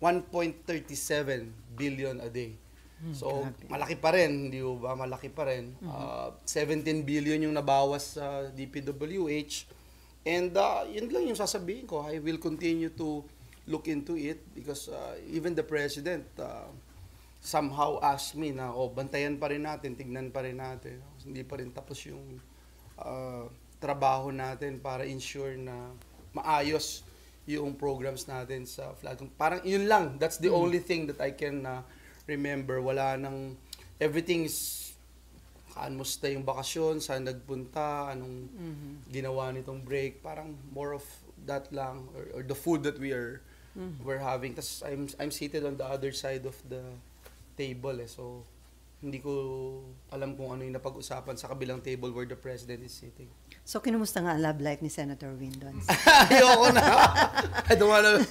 1.37 billion a day. So, malaki pa rin, hindi ba? Malaki pa rin. 17 billion yung nabawas sa DPWH. And yun lang yung sasabihin ko. I will continue to look into it because even the President somehow asked me na, bantayan pa rin natin, tignan pa rin natin. Hindi pa rin tapos yung trabaho natin para ensure na maayos yung programs natin sa flag. Parang yun lang. That's the only thing that I can remember. Wala nang, everything is, kamusta yung bakasyon, saan nagpunta, anong ginawa nitong break. Parang more of that lang. Or the food that we're having. Tas I'm seated on the other side of the table. So, hindi ko alam kung ano yung napag-usapan sa kabilang table where the President is sitting. So, kinumusta nga ang love life ni Senator Win doon? Ayoko na. I don't wanna